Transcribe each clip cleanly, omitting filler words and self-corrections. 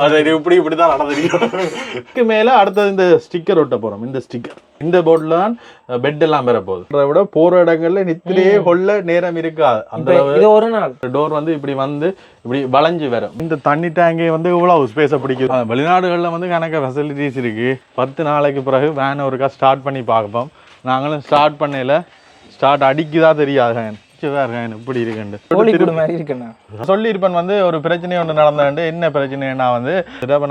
அது இப்படிதான் நடந்திருக்கும். மேல அடுத்தது இந்த ஸ்டிக்கர் ஒட்ட போறோம். இந்த ஸ்டிக்கர் இந்த போர்டுல தான் பெட் எல்லாம் பெற போகுது. அதை விட போற இடங்கள்ல நித்திரையே கொள்ள நேரம் இருக்காது. அந்த ஒரு நாள் டோர் வந்து இப்படி வளைஞ்சு வரும். இந்த தண்ணி டேங்கே வந்து இவ்வளவு ஸ்பேஸை பிடிக்குது. வெளிநாடுகள்ல வந்து கணக்க ஃபெசிலிட்டிஸ் இருக்கு. 10 நாளைக்கு பிறகு வேன் ஒருக்கா ஸ்டார்ட் பண்ணி பார்ப்போம். நாங்களும் ஸ்டார்ட் பண்ணல, ஸ்டார்ட் அடிக்குதா தெரியாது. இப்படி இருக்கு சொல்லியிருப்பேன். வந்து ஒரு பிரச்சனை ஒன்று நடந்தாண்டு. என்ன பிரச்சனைன்னா வந்து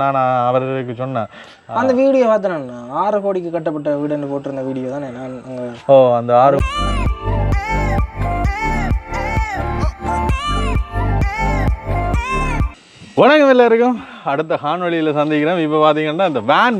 நான் அவருக்கு சொன்னேன். அந்த வீடியோ பார்த்தேன். 6 கோடிக்கு கட்டப்பட்ட வீடுன்னு போட்டிருந்த வீடியோ தானே நான். அந்த 6 வணக்கம் எல்லாருக்கும். அடுத்த காணொலியில் சந்திக்கிறோம். இப்போ பார்த்தீங்கன்னா இந்த வேன்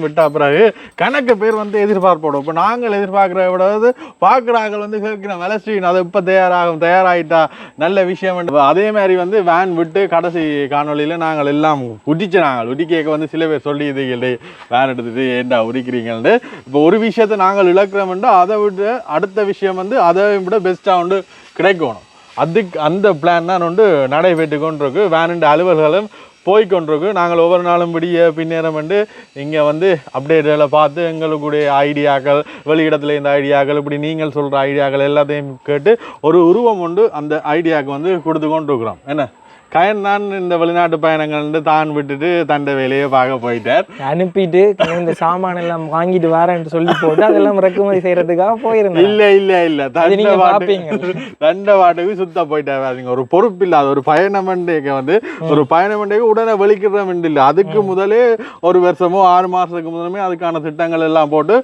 விட்ட பிறகு கணக்கு பேர் வந்து எதிர்பார்ப்போம். இப்போ நாங்கள் எதிர்பார்க்குற விடாது பார்க்குறாங்க வந்து கேட்கிறோம் வெலஸ்ட்ரீன் அது இப்போ தயாராகிட்டா நல்ல விஷயம். அதே மாதிரி வந்து வேன் விட்டு கடைசி காணொலியில் நாங்கள் எல்லாம் உடி கேட்க வந்து சில பேர் சொல்லி இது வேன் எடுத்துட்டு ஏண்டா உடிக்கிறீங்கன்னு. இப்போ ஒரு விஷயத்தை நாங்கள் இழக்கிறோம்னா அதை விட்டு அடுத்த விஷயம் வந்து அதை விட பெஸ்ட்டாக வந்து கிடைக்கணும். அந்த பிளான் தான் வந்து நடைபெற்று கொண்டிருக்கு. வேனுண்டு அலுவல்களும் போய்கொண்டிருக்கு. நாங்கள் ஒவ்வொரு நாளும் பின்னேறம் வந்து இங்கே வந்து அப்டேட்டுகளை பார்த்து எங்களுடைய ஐடியாக்கள், வெளியிடத்தில் இந்த ஐடியாக்கள், இப்படி நீங்கள் சொல்கிற ஐடியாக்கள் எல்லாத்தையும் கேட்டு ஒரு உருவம் உண்டு அந்த ஐடியாவுக்கு வந்து கொடுத்து கொண்டிருக்கிறோம். என்ன கயன் தான் இந்த வெளிநாட்டு பயணங்கள் தான் விட்டுட்டு தண்டை வேலையை பார்க்க போயிட்டார். அனுப்பிட்டு இந்த சாமான எல்லாம் வாங்கிட்டு வரேன்னு சொல்லி போட்டு அதெல்லாம் இறக்குமதி செய்யறதுக்காக போயிருந்தேன். இல்ல தண்டை வாட்டுக்கு சுத்த போயிட்டாரு. ஒரு பொறுப்பு இல்லாத ஒரு பயணமண்டைக்கு வந்து ஒரு பயணமண்டைக்கு உடனே வெளிக்கிறோம் இல்லை. அதுக்கு முதலே ஒரு வருஷமோ 6 மாசத்துக்கு முதலுமே அதுக்கான திட்டங்கள் எல்லாம் போட்டு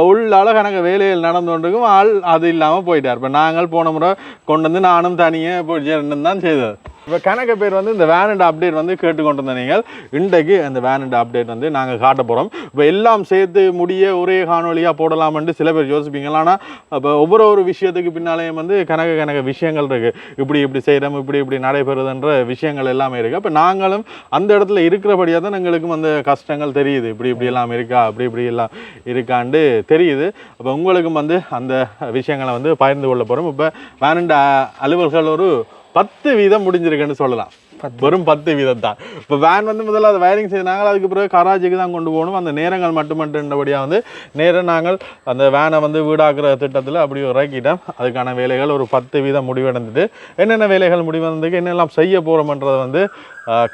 உள்ளால கணக்கு வேலைகள் நடந்து கொண்டிருக்கும். ஆள் அது இல்லாமல் போயிட்டார். இப்போ நாங்கள் போன முறை கொண்டு வந்து நானும் தனியாக போய் தான் செய்தது. இப்போ கணக்கு பேர் வந்து இந்த வேனண்ட் அப்டேட் வந்து கேட்டுக்கொண்டு இருந்த நீங்கள் இன்றைக்கு அந்த வேனண்ட் அப்டேட் வந்து நாங்கள் காட்ட போகிறோம். இப்போ எல்லாம் சேர்த்து முடிய ஒரே காணொலியாக போடலாம்னு சில பேர் யோசிப்பீங்க. ஆனால் இப்போ ஒவ்வொரு விஷயத்துக்கு பின்னாலேயும் வந்து கணக்கு விஷயங்கள் இருக்குது. இப்படி செய்கிறோம், இப்படி நடைபெறுதுன்ற விஷயங்கள் எல்லாமே இருக்குது. இப்போ நாங்களும் அந்த இடத்துல இருக்கிறபடியாக தான் எங்களுக்கும் அந்த கஷ்டங்கள் தெரியுது. இப்படி எல்லாம் இருக்கா, இப்படி எல்லாம் இருக்காண்டு தெரியுது. அப்போ உங்களுக்கும் வந்து அந்த விஷயங்களை வந்து பகிர்ந்து கொள்ள போகிறோம். இப்போ வேனண்ட் அலுவல்கள் ஒரு 10% முடிஞ்சிருக்குன்னு சொல்லலாம். வெறும் 10% தான். இப்போ வேன் வந்து முதல்ல அதை வயரிங் செய்தாங்க. அதுக்கு பிறகு கராச்சிக்கு தான் கொண்டு போகணும். அந்த நேரங்கள் மட்டுமன்றபடியாக வந்து நேரம் நாங்கள் அந்த வேனை வந்து வீடாக்குற திட்டத்தில் அப்படி இறக்கிட்டோம். அதுக்கான வேலைகள் ஒரு 10% முடிவடைந்துட்டு என்னென்ன வேலைகள் முடிவடைந்துக்கு என்னெல்லாம் செய்ய போகிறோம்ன்றதை வந்து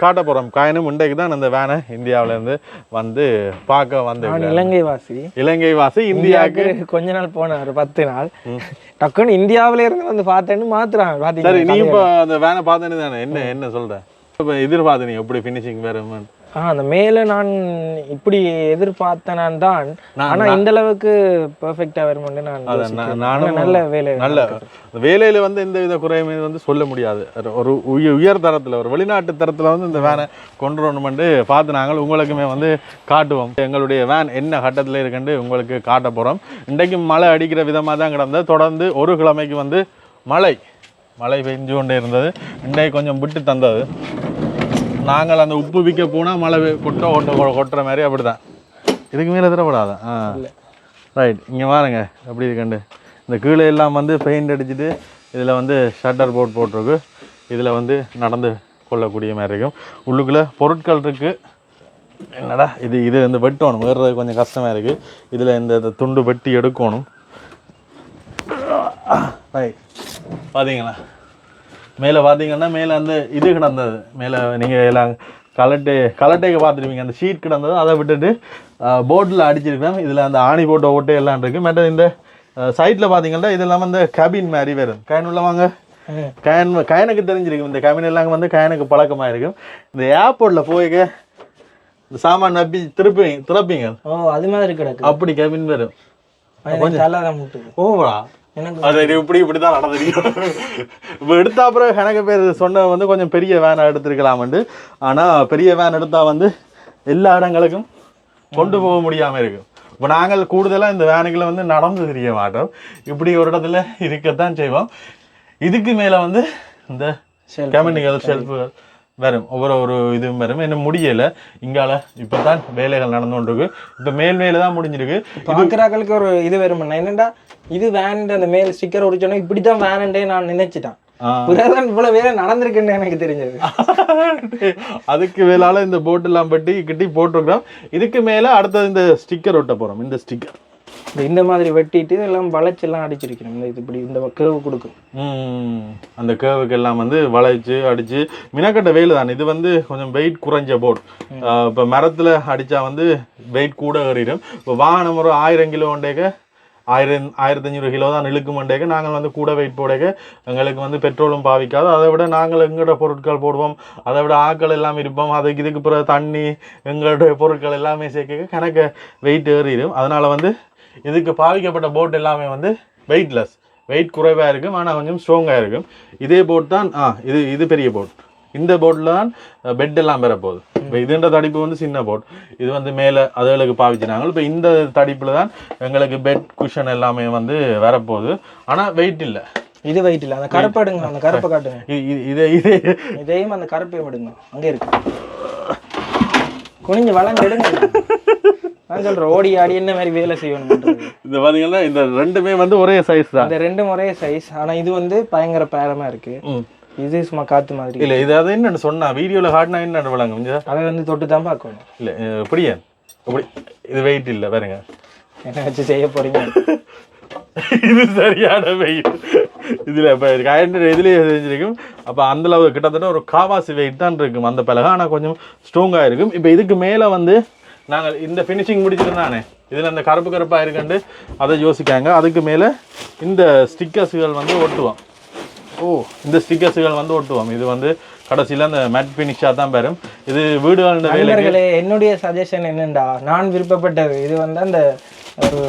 காட்ட போகிறோம். காயினும் இன்றைக்கு தான் அந்த வேனை இந்தியாவிலேருந்து வந்து பார்க்க வந்து இலங்கை வாசி இந்தியாவுக்கு கொஞ்ச நாள் போன ஒரு 10 நாள் டக்குன்னு இந்தியாவில இருந்து வந்து பார்த்தேன்னு மாத்துறாங்க. சரி, நீ இப்போ அந்த வேனை பார்த்தேன்னு தானே என்ன சொல்ற? இப்போ எதிர்பார்த்து நீ எப்படி ஃபினிஷிங் வேறு அந்த மேல நான் இப்படி எதிர்பார்த்தேன் தான். ஆனா இந்த அளவுக்கு பெர்ஃபெக்ட்டா வரும்னு நான் நல்ல வேலையில வந்து எந்த வித குறையுமே வந்து சொல்ல முடியாது. ஒரு உயர் தரத்துல ஒரு வெளிநாட்டு தரத்துல வந்து இந்த வேனை கொண்டு வரணும்னு பார்த்து நாங்கள் உங்களுக்குமே வந்து காட்டுவோம். எங்களுடைய வேன் என்ன கட்டத்தில் இருக்குன்னு உங்களுக்கு காட்ட போறோம். இன்றைக்கு மழை அடிக்கிற விதமாக தான் கிடந்தது. தொடர்ந்து ஒரு கிழமைக்கு வந்து மழை பெஞ்சு கொண்டே இருந்தது. இன்றைக்கு கொஞ்சம் விட்டு தந்தது. நாங்கள் அந்த உப்பு விற்க போனால் மழை கொட்டுற மாதிரி அப்படி தான். இதுக்கு மேலே தரப்படாதான். ரைட், இங்கே பாருங்க எப்படி இருக்குண்டு. இந்த கீழே எல்லாம் வந்து பெயிண்ட் அடிச்சுட்டு இதில் வந்து ஷட்டர் போர்ட் போட்டிருக்கு. இதில் வந்து நடந்து கொள்ளக்கூடிய மாதிரி இருக்கும். உள்ளுக்குள்ளே பொருட்கள் இருக்குது. என்னடா இது வந்து வெட்டணும். வேறுறது கொஞ்சம் கஷ்டமாக இருக்குது. இதில் இந்த துண்டு வெட்டி எடுக்கணும். ரைட், பார்த்தீங்களா மேலே பார்த்தீங்கன்னா மேலே அந்த இது கிடந்தது. மேலே நீங்கள் எல்லாம் கலட்டைக்கு பார்த்துருப்பீங்க. அந்த ஷீட் கிடந்தது. அதை விட்டுட்டு போர்டில் அடிச்சிருக்கோம். இதில் அந்த ஆணி போட்ட ஓட்டை எல்லாம் இருக்குது. மற்ற இந்த சைட்டில் பார்த்தீங்கன்னா இதெல்லாம் வந்து கேபின் மாதிரி வரும். கயன் உள்ள வாங்க. கயனுக்கு தெரிஞ்சிருக்கும். இந்த கேபின் எல்லாம் வந்து கயனுக்கு பழக்கமாக இருக்கும். இந்த ஏர்போர்ட்டில் போய்க்க இந்த சாமான் நப்பி திறப்பீங்க. அது மாதிரி கிடக்கு. அப்படி கேபின் வரும். ஓவரா அது இப்படிதான் நடந்திருக்கும். இப்போ எடுத்தா அப்புறம் கணக்கு பேர் சொன்ன வந்து கொஞ்சம் பெரிய வேனை எடுத்துருக்கலாம்ண்டு. ஆனால் பெரிய வேன் எடுத்தால் வந்து எல்லா இடங்களுக்கும் கொண்டு போக முடியாமல் இருக்கும். இப்போ நாங்கள் கூடுதலாக இந்த வேனுக்களை வந்து நடந்து தெரிய மாட்டோம். இப்படி ஒரு இடத்துல இருக்கத்தான் செய்வோம். இதுக்கு மேலே வந்து இந்த கெமினிகள் ஷெல்ஃபுகள் வரும். ஒவ்வொரு இதுவும் வரும். இன்னும் முடியலை. இங்கால இப்போ தான் வேலைகள் நடந்து கொண்டிருக்கு. இப்போ மேலே தான் முடிஞ்சிருக்கு. பார்க்குறாக்களுக்கு ஒரு இது வரும். என்னென்னா இது வேன் அந்த மேல் ஸ்டிக்கர் ஒடிச்சோன்னா இப்படி தான் வேனண்டே நான் நினைச்சிட்டேன். புறாதான் இவ்வளவு வேலை நடந்திருக்குன்னு எனக்கு தெரிஞ்சது. அதுக்கு மேலால இந்த போட் எல்லாம் பட்டி கிட்டி போட்டிருக்கிறோம். இதுக்கு மேல அடுத்தது இந்த ஸ்டிக்கர் ஒட்ட போறோம். இந்த ஸ்டிக்கர் இந்த மாதிரி வெட்டிட்டு எல்லாம் வளைச்செல்லாம் அடிச்சிருக்கணும். இந்த இப்படி இந்த கேர்வு கொடுக்கும். அந்த கேர்வுக்கு எல்லாம் வந்து வளைச்சு அடிச்சு மினக்கட்ட வெயில் தான். இது வந்து கொஞ்சம் வெயிட் குறைஞ்ச போட். இப்போ மரத்துல அடிச்சா வந்து வெயிட் கூட ஏறிடும். இப்போ வாகனம் ஒரு 1000 கிலோ கொண்டேக்க 1500 கிலோ தான் இழுக்குமண்டேக்க நாங்கள் வந்து கூட வெயிட் போடக்க எங்களுக்கு வந்து பெட்ரோலும் பாவிக்காது. அதை விட நாங்கள் எங்களோட பொருட்கள் போடுவோம், அதை விட ஆக்கள் எல்லாம் இருப்போம். அதுக்கு இதுக்கு பிறகு தண்ணி எங்களுடைய பொருட்கள் எல்லாமே சேர்க்க கணக்கு வெயிட் ஏறிடும். அதனால வந்து இதுக்கு பாவிக்கப்பட்ட போட் எல்லாமே வந்து வெயிட்லெஸ், வெயிட் குறைவாக இருக்கும், ஆனால் கொஞ்சம் ஸ்ட்ராங்காக இருக்கும். இதே போட் தான் இது பெரிய போட். இந்த போட்டில் தான் பெட் எல்லாம் பெறப்போகுது. இப்போ இதுன்ற தடிப்பு வந்து சின்ன போட், இது வந்து மேலே அதுகளுக்கு பாவிச்சினாங்க. இப்போ இந்த தடிப்பில் தான் எங்களுக்கு பெட் குஷன் எல்லாமே வந்து வரப்போகுது. ஆனால் வெயிட் இல்லை. இது வெயிட் இல்லை. அந்த கருப்பை எடுங்க, அந்த கருப்பை காட்டுங்க. இதையும் அந்த கருப்பையும் எடுங்க. அங்கே இருக்கு, குனிஞ்சு வளங்க எடுங்க. நான் சொல்றேன் ஓடி ஆடி என்ன மாதிரி வேலை செய்யணும். இந்த பாத்தீங்கன்னா இந்த ரெண்டுமே வந்து ஒரே சைஸ் தான். இந்த ரெண்டும் ஒரே சைஸ். ஆனா இது வந்து பயங்கர பேரமா இருக்கு. இது சும்மா காத்து மாதிரி இல்ல. இது அதை என்னன்னு சொன்னா வீடியோல காட்டினா என்ன விளங்க, அதை வந்து தொட்டு தான் பார்க்கணும். இல்ல இப்படியா இப்படி இது வெயிட் இல்ல பாருங்க. என்ன வச்சு செய்ய போறீங்க? இது சரியான வெயிட். இதுல இப்ப இதுலயே செஞ்சிருக்கும். அப்ப அந்த அளவு கிட்டத்தட்ட ஒரு காவாசி வெயிட் தான் இருக்கும் அந்த பலகை. ஆனா கொஞ்சம் ஸ்ட்ராங்கா இருக்கும். இப்ப இதுக்கு மேல வந்து நாங்கள் இந்த ஃபினிஷிங் முடிச்சிருந்தானே, இதில் அந்த கருப்பு கருப்பாக இருக்குண்டு அதை யோசிக்காங்க. அதுக்கு மேலே இந்த ஸ்டிக்கர்ஸுகள் வந்து ஒட்டுவோம். இந்த ஸ்டிக்கர்ஸுகள் வந்து ஒட்டுவோம். இது வந்து கடைசியில் அந்த மேட் ஃபினிஷாக தான் பெறும். இது வீடுகள் வேலைகளே. என்னுடைய சஜஷன் என்னண்டா, நான் விருப்பப்பட்டது இது வந்து அந்த ஒரு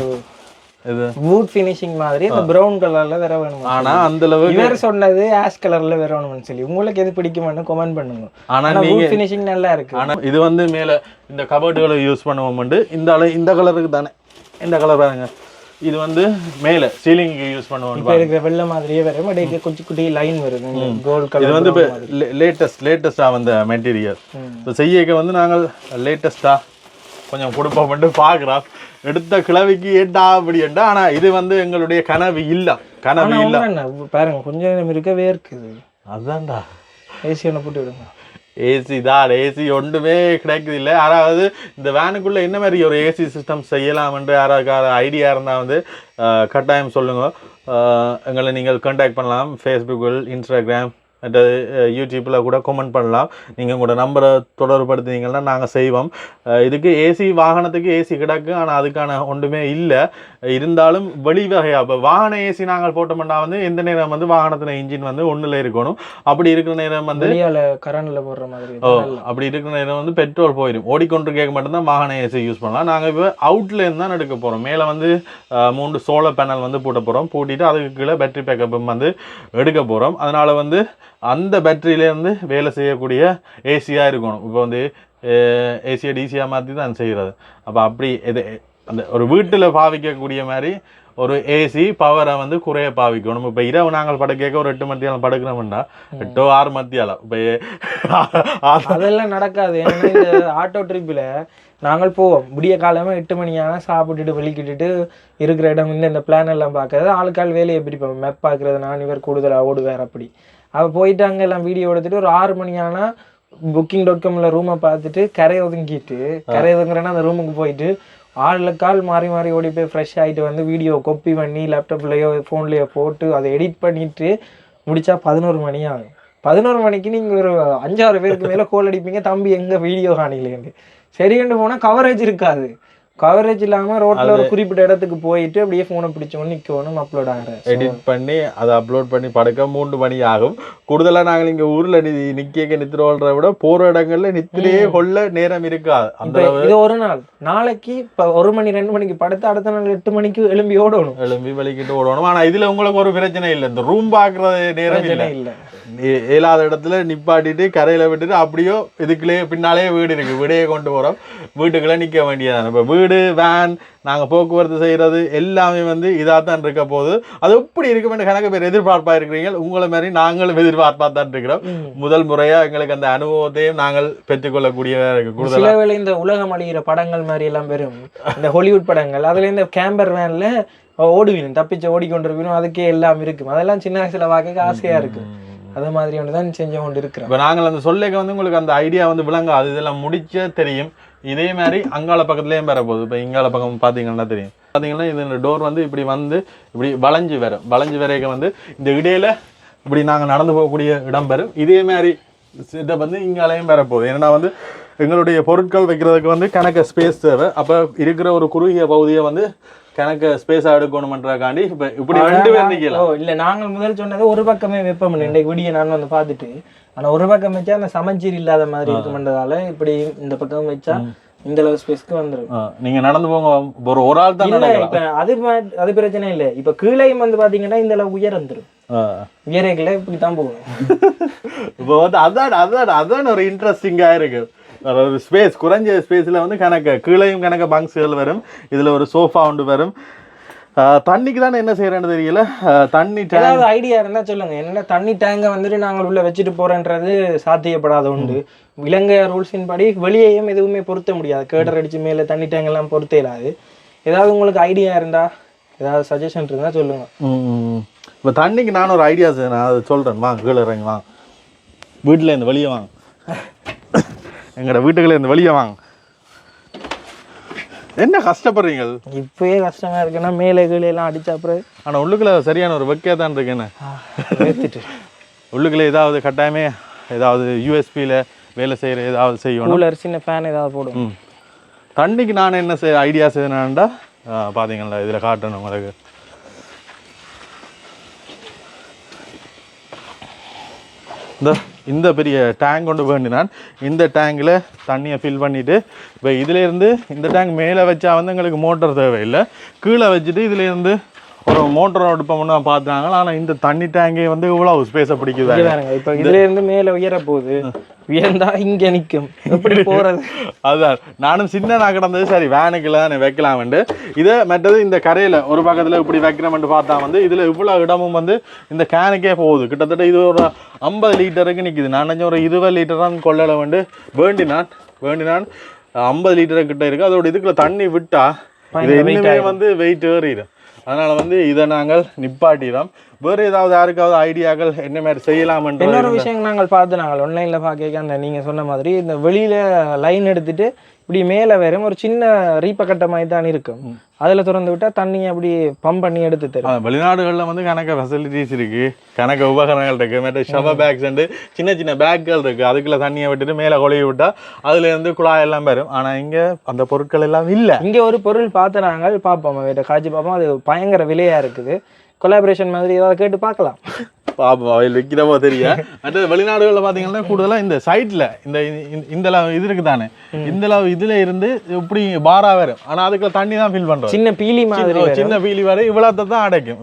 வுட் ஃபினிஷிங் மாதிரி அந்த பிரவுன் கலர்ல வேற வேணும். ஆனா அந்த அளவுக்கு இவர் சொன்னது ஆஷ் கலர்ல வேற வேணும்னு சொல்லி உங்களுக்கு எது பிடிக்கும்னு கமெண்ட் பண்ணுங்க. ஆனா வுட் ஃபினிஷிங் நல்லா இருக்கு. ஆனா இது வந்து மேல இந்த கபோர்டுகளை யூஸ் பண்ணுவோம்ண்டு இந்த கலருக்கு தானே. இந்த கலர் பாருங்க, இது வந்து மேல சீலிங்க்கு யூஸ் பண்ணுவோம். இப்போ இருக்கிற வெள்ளை மாதிரியே வேற மடைக்கு குச்சி குட்டி லைன் வருது கோல்ட் கலர். இது வந்து லேட்டஸ்டா வந்த மெட்டீரியல். இப்போ செய்யக்க வந்து நாங்கள் லேட்டஸ்டா கொஞ்சம் கொடுப்போம்ட்டு பார்க்குறோம். எடுத்த கிழவிக்கு ஏட்டா அப்படி ஏட்டா. ஆனா இது வந்து எங்களுடைய கனவு இல்ல பாருங்க. கொஞ்சம் நேரம் இருக்கவே இருக்குது. அதான்டா ஏசி ஒன்று போட்டு விடுங்க. ஏசி தான், ஏசி ஒன்றுமே கிடைக்குது இல்லை. யாராவது இந்த வேனுக்குள்ள என்ன மாதிரி ஒரு ஏசி சிஸ்டம் செய்யலாம்ன்று யாராவது ஐடியா இருந்தால் வந்து கட்டாயம் சொல்லுங்க. எங்களை நீங்கள் கான்டாக்ட் பண்ணலாம். ஃபேஸ்புக்கில், இன்ஸ்டாகிராம், மற்றது யூடியூப்பில் கூட கமெண்ட் பண்ணலாம். நீங்கள் உங்களோட நம்பரை தொடர்புபடுத்தினீங்கன்னா நாங்கள் செய்வோம். இதுக்கு ஏசி வாகனத்துக்கு ஏசி கிடக்கு, ஆனால் அதுக்கான ஒன்றுமே இல்லை. இருந்தாலும் வெளி வகையாக இப்போ வாகன ஏசி நாங்கள் போட்டோம்னா வந்து எந்த நேரம் வந்து வாகனத்தில் இன்ஜின் வந்து ஒன்றில் இருக்கணும். அப்படி இருக்கிற நேரம் வந்து கரண்டில் போடுற மாதிரி. அப்படி இருக்கிற நேரம் வந்து பெட்ரோல் போயிடும். ஓடிக்கொண்டு கேட்க மட்டும்தான் வாகன ஏசி யூஸ் பண்ணலாம். நாங்கள் இப்போ அவுட்லேருந்து தான் எடுக்க போகிறோம். மேலே வந்து 3 சோலார் பேனல் வந்து போட்ட போகிறோம். போட்டிட்டு அதுக்கு கீழே பேட்டரி பேக்கப்பும் வந்து எடுக்க போகிறோம். அதனால் வந்து அந்த பேட்டரியிலேருந்து வேலை செய்யக்கூடிய ஏசியாக இருக்கணும். இப்போ வந்து ஏசியை டிசியாக மாற்றி தான் செய்கிறது. அப்போ அப்படி அந்த ஒரு வீட்டில் பாவிக்கக்கூடிய மாதிரி ஒரு ஏசி பவரை வந்து குறைய பாவிக்கணும். இப்போ இரவு நாங்கள் படுக்க ஒரு 8 மத்தியாலம் படுக்கிறோம்னா 8 6 மத்தியாலம் இப்போ அதெல்லாம் நடக்காது. இந்த ஆட்டோ ட்ரிப்பில் நாங்கள் போவோம். விடிய காலமாக 8 மணி ஆனால் சாப்பிட்டுட்டு வெளிக்கிட்டுட்டு இருக்கிற இடம் இந்த பிளான் எல்லாம் பார்க்கறது. ஆளுக்கால் வேலையை பிரிப்போம். மேப் பார்க்குறது நான் இவர் கூடுதலாக ஓடுவார். அப்படி அவள் போயிட்டு அங்கே எல்லாம் வீடியோ எடுத்துட்டு ஒரு 6 மணி ஆனால் booking.comல ரூமை பார்த்துட்டு கரை ஒதுங்குறேன்னா அந்த ரூமுக்கு போயிட்டு ஆளுக்கால் மாறி மாறி ஓடி போய் ஃப்ரெஷ் ஆகிட்டு வந்து வீடியோ காப்பி பண்ணி லேப்டாப்லேயோ ஃபோன்லேயோ போட்டு அதை எடிட் பண்ணிட்டு முடிச்சா 11 மணி ஆகும். 11 மணிக்கு நீங்கள் ஒரு 5-6 பேருக்கு மேலே கோல் அடிப்பீங்க. தம்பி எங்கே வீடியோ காணிலேருந்து சரின்னு போனால் கவரேஜ் இருக்காது. கவரேஜ் இல்லாமல் ரோட்டில் ஒரு குறிப்பிட்ட இடத்துக்கு போயிட்டு அப்படியே ஃபோனை பிடிச்சோன்னு நிற்கணும். அப்லோட் ஆகிறேன், எடிட் பண்ணி அதை அப்லோட் பண்ணி படுக்க 3 மணி ஆகும். கூடுதலாக நாங்கள் இங்கே ஊரில் நிற்க நித்திரோல்ற விட போகிற இடங்கள்ல நித்திரையே கொள்ள நேரம் இருக்காது. அந்த இது ஒரு நாளைக்கு இப்போ 1 மணி 2 மணிக்கு படுத்து அடுத்த நாள் 8 மணிக்கு எழும்பி வலிக்கிட்டு ஓடணும். ஆனால் இதில் உங்களுக்கு ஒரு பிரச்சனை இல்லை. இந்த ரூம் பார்க்குறது நேரம் இல்லை. இயலாத இடத்துல நிப்பாட்டிட்டு கரையில் விட்டுட்டு அப்படியோ இதுக்குள்ளே பின்னாலே வீடு இருக்குது. வீடையே கொண்டு போகிறோம். வீட்டுக்குள்ளே நிற்க வேண்டியதான. இப்போ வீடு வேன் நாங்கள் போக்குவரத்து செய்கிறது எல்லாமே வந்து இதாக தான் இருக்க போகுது. அது எப்படி இருக்குமென்று கணக்கு பேர் எதிர்பார்ப்பாக இருக்கிறீங்க. உங்களை மாதிரி நாங்களும் எதிர்பார்ப்பாக தான் இருக்கிறோம். முதல் முறையாக எங்களுக்கு அந்த அனுபவத்தையும் நாங்கள் பெற்றுக்கொள்ளக்கூடிய கூடுதலாக இந்த உலகம் அழிகிற படங்கள் மாதிரி எல்லாம் பெரும் இந்த ஹாலிவுட் படங்கள். அதில் இந்த கேம்பர் வேனில் ஓடுவீனும் தப்பிச்சு ஓடிக்கொண்டிருக்கணும். அதுக்கே எல்லாம் இருக்கும். அதெல்லாம் சின்ன வயசுல பார்க்க ஆசையாக இருக்கும். அது மாதிரி ஒன்று தான் செஞ்சு கொண்டு இருக்கிறோம். இப்போ நாங்கள் அந்த சொல்லேக்க வந்து உங்களுக்கு அந்த ஐடியா வந்து விளங்காது, இதெல்லாம் முடிச்ச தெரியும். இதே மாதிரி அங்கால பக்கத்துலேயும் பெற போகுது. இப்போ இங்கால பக்கம் பார்த்தீங்கன்னா தெரியும். பார்த்தீங்கன்னா இது டோர் வந்து இப்படி வந்து இப்படி வளைஞ்சு வரைக்கும் வந்து இந்த இடையில இப்படி நாங்கள் நடந்து போகக்கூடிய இடம் பெறும். இதே மாதிரி செட்டப் வந்து இங்காலையும் பெற போகுது. ஏன்னா வந்து எங்களுடைய பொருட்கள் வைக்கிறதுக்கு வந்து கணக்கு ஸ்பேஸ் தேவை. அப்போ இருக்கிற ஒரு குறுகிய பகுதியை வந்து கணக்கு ஸ்பேஸாக எடுக்கணுமன்றதுக்காண்டி இப்போ இப்படி 2 பேர் நிற்கலாம். இல்லை, நாங்கள் முதல் சொன்னது ஒரு பக்கமே வைப்போம். இன்றைக்கு வீடியோ நான் வந்து பார்த்துட்டு, ஆனால் ஒரு பக்கம் வச்சா அந்த சமச்சீர் இல்லாத மாதிரி இருக்கும்ன்றதால இப்படி இந்த பக்கம் வச்சா இந்த அளவு ஸ்பேஸ்க்கு வந்துடும். நீங்கள் நடந்து போங்க, ஒரு ஆள் தான். இப்போ அது பிரச்சனை இல்லை. இப்போ கீழையும் வந்து பார்த்தீங்கன்னா இந்த அளவு உயரம் வந்துடும். உயரங்களை இப்படி தான் போகணும். இப்போ வந்து அதான் ஒரு இன்ட்ரெஸ்டிங்காக இருக்கு. ஒரு ஸ்பேஸ் குறைஞ்ச ஸ்பேஸில் வந்து கீழையும் பங்க்ஸ்கள் வரும். இதில் ஒரு சோஃபா ஒன்று வரும். தண்ணிக்கு தானே என்ன செய்யறேன்னு தெரியல. தண்ணி ஏதாவது ஐடியா இருந்தால் சொல்லுங்க. என்ன தண்ணி டேங்கை வந்துட்டு நாங்கள் உள்ள வச்சுட்டு போறோன்றது சாத்தியப்படாத உண்டு. இலங்கை ரூல்ஸின் படி வெளியேயும் எதுவுமே பொருத்த முடியாது. கேடர் அடிச்சு மேலே தண்ணி டேங்க் எல்லாம் பொருத்த இல்லாது. ஏதாவது உங்களுக்கு ஐடியா இருந்தா, ஏதாவது சஜஷன் இருந்தா சொல்லுங்க. இப்போ தண்ணிக்கு நான் ஒரு ஐடியா நான் அதை சொல்கிறேன். வாங்க கீழே இறங்கி வாங்க. வீட்டில் இருந்து வெளியே வாங்க. எங்களோட வீட்டுக்குள்ளே இருந்து வெளியே வாங்க. என்ன கஷ்டப்படுறீங்க? இப்போயே கஷ்டமா இருக்குன்னா மேலே கீழே எல்லாம் அடிச்சா அப்புறம். ஆனால் உள்ளுக்குள்ள சரியான ஒரு வெக்கையாக தான் இருக்கு. என்ன உள்ளுக்குள்ளே ஏதாவது கட்டாயமே ஏதாவது யூஎஸ்பியில் வேலை செய்கிற ஏதாவது செய்யணும். கூலர் சின்ன ஃபேன் ஏதாவது போடும். தண்ணிக்கு நான் என்ன ஐடியா செய்யணும்டா பார்த்தீங்களா, இதில் காட்டணும் உங்களுக்கு. இந்த பெரிய டேங்க் கொண்டு வேண்டினான். இந்த டேங்கில் தண்ணியை ஃபில் பண்ணிவிட்டு இப்போ இதிலேருந்து இந்த டேங்க் மேலே வச்சா வந்து எங்களுக்கு மோட்டர் தேவையில்லை. கீழே வச்சுட்டு இதிலேருந்து ஒரு மோட்டர் எடுப்போம்னு தான் பார்த்தாங்க. ஆனால் இந்த தண்ணி டேங்கே வந்து இவ்வளோ ஸ்பேஸை பிடிக்குது. இப்போ இதுலேருந்து மேலே உயர போகுது. உயர்ந்தா இங்கே நிற்கும். எப்படி போகிறது? அதுதான் நானும் சின்ன நான் கிடந்தது. சரி வேனுக்குலாம் வைக்கலாம்ண்டு இதை மற்றது இந்த கரையில் ஒரு பக்கத்தில் இப்படி வைக்கிறோம்ட்டு பார்த்தா வந்து இதில் இவ்வளோ இடமும் வந்து இந்த கேனுக்கே போகுது. கிட்டத்தட்ட இது ஒரு 50 லிட்டருக்கு நிற்கிது. நான் நினச்சேன் ஒரு 20 லிட்டர் தான் கொள்ளலை வந்து வேண்டினான் 50 லிட்டரு கிட்ட இருக்குது. அதோட இதுக்குள்ள தண்ணி விட்டால் இது இன்னுமே வந்து வெயிட் ஏறிடும். அதனால் வந்து இதை நாங்கள் நிப்பாட்டிடும். வேறு ஏதாவது யாருக்காவது ஐடியாக்கள் என்ன மாதிரி செய்யலாம்ன்ற இன்னொரு விஷயம் நாங்கள் பார்த்து நாங்கள் ஆன்லைனில் பார்க்க அந்த நீங்கள் சொன்ன மாதிரி இந்த வெளியில் லைன் எடுத்துகிட்டு இப்படி மேலே வேறும் ஒரு சின்ன ரீப்பக்கட்ட மாதிரி தான் இருக்கும். அதில் திறந்து விட்டால் தண்ணியை அப்படி பம்ப் பண்ணி எடுத்து தரும். வெளிநாடுகளில் வந்து கணக்க ஃபெசிலிட்டிஸ் இருக்குது, கணக்க உபகரணங்கள் இருக்குது. மற்ற ஷவர் பேக்ஸ் சின்ன சின்ன பேக்குகள் இருக்குது. அதுக்குள்ளே தண்ணியை விட்டுட்டு மேலே கொழுவி விட்டால் அதுலேருந்து குழாயெல்லாம் வரும். ஆனால் இங்கே அந்த பொருட்கள் எல்லாம் இல்லை. இங்கே ஒரு பொருள் பார்த்து நாங்கள் பார்ப்போம், வேற காய்ச்சி பார்ப்போம். அது பயங்கர விலையாக இருக்குது. கொலாபரேஷன் மாதிரி ஏதாவது கேட்டு பார்க்கலாம். பாப்போம் அவையில் வைக்கிறப்போ தெரியும். மற்ற வெளிநாடுகளில் பார்த்தீங்கன்னா கூடுதலாக இந்த சைட்டில் இந்த இது இருக்கு தானே, இந்த இதில் இருந்து இப்படி பாரா வரும். ஆனால் அதுக்குள்ள தண்ணி தான் ஃபில் பண்ணுறோம். சின்ன பீலி மாதிரி, சின்ன பீலி வரை இவ்வளோத்தை தான் அடைக்கும்.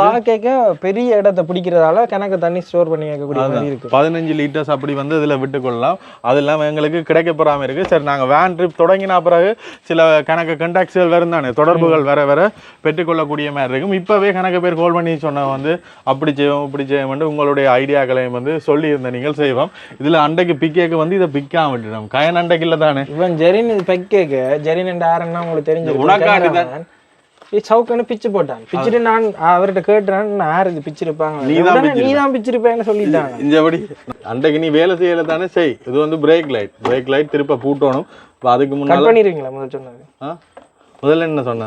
பார்க்க பெரிய இடத்தை பிடிக்கிறதால கணக்கு தண்ணி ஸ்டோர் பண்ணி வைக்கக்கூடிய மாதிரி இருக்கு. 15 லிட்டர்ஸ் அப்படி வந்து இதில் விட்டுக்கொள்ளலாம். அது இல்லாமல் எங்களுக்கு கிடைக்கப்படாமல் இருக்குது. சரி நாங்கள் வேன் ட்ரிப் தொடங்கின பிறகு சில கணக்கு கண்டாக்ட்ஸ்கள் வரும் தானே, தொடர்புகள் வர வர பெற்றுக்கொள்ளக்கூடிய மாதிரி இருக்கும். இப்போவே கணக்கு பேர் கால் பண்ணி சொன்னால் வந்து அப்படி செய்வோம் இப்படி செய்வோம் உங்களுடைய ஐடியாக்களையும் வந்து சொல்லியிருந்த நீங்கள் செய்வோம். இதில் அண்டைக்கு பிக்கேக்கு வந்து இதை பிக்காம விட்டுடும். கயன் அண்டைக்கு இல்லை தானே இவன் ஜெரின் பிக்கேக்கு ஜெரின் என்ற ஆரன்னா உங்களுக்கு தெரிஞ்சு உனக்காக சவுக்கன்னு பிச்சு போட்டான். பிச்சுட்டு நான் அவர்கிட்ட கேட்டுறேன், யாருக்கு பிச்சிருப்பாங்க, நீ தான் பிச்சிருப்பேன்னு சொல்லிட்டாங்க. இந்தபடி அண்டைக்கு நீ வேலை செய்யல தானே செய். இது வந்து பிரேக் லைட் திருப்ப பூட்டணும். அதுக்கு முன்னாடி பண்ணிடுவீங்களா? முதல் சொன்னது முதல்ல என்ன சொன்ன,